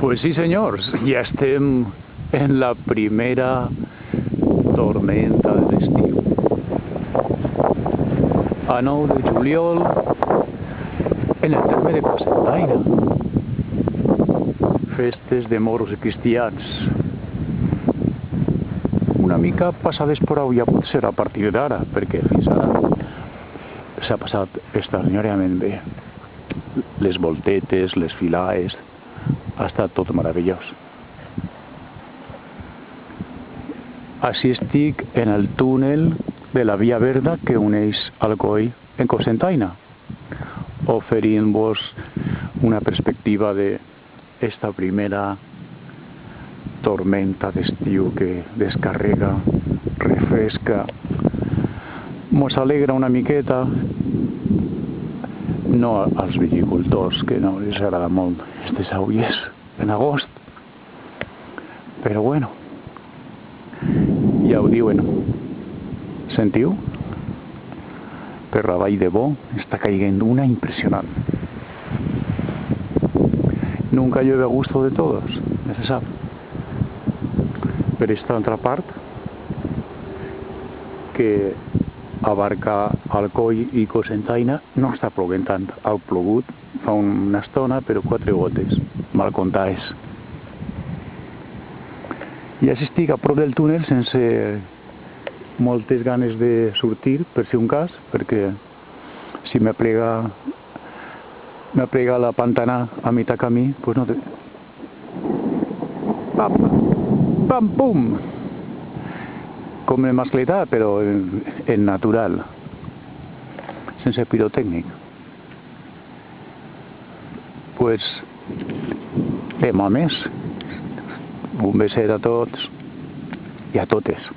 Pues sí, senyors, ja estem en la primera tormenta de l'estiu. A 9 de juliol, en el terme de Cocentaina. Festes de moros i cristians. Una mica passades per au ja pot ser a partir d'ara, perquè fins ara s'ha passat extraordinàriament bé. Les voltetes, les filaes, ha estat tot meravellós. Així estic en el túnel de la Via Verda que uneix Alcoi en Cocentaina, oferint-vos una perspectiva d'esta primera tormenta d'estiu que descarrega, refresca, mos alegra una miqueta, no als viticultors, que no els agrada molt aquestes aulles en agost, però bueno, ja ho diuen. Sentiu? Per la Vall de Bo està caient una impresionant. Nunca llueve a gusto de todos, ya se sabe. Per esta altra part, que abarca Alcoi i Cocentaina, no està ploguent tant. Ha plogut fa una estona, però 4 gotes, mal comptades. I així estic a prop del túnel sense moltes ganes de sortir, per si un cas, perquè si m'aplega la pantana a mitjà camí, pues no té... Pam, pam, pum! Com el mascletà, però en natural, sense pirotècnic. Pues, demà més. Un beset a tots i a totes.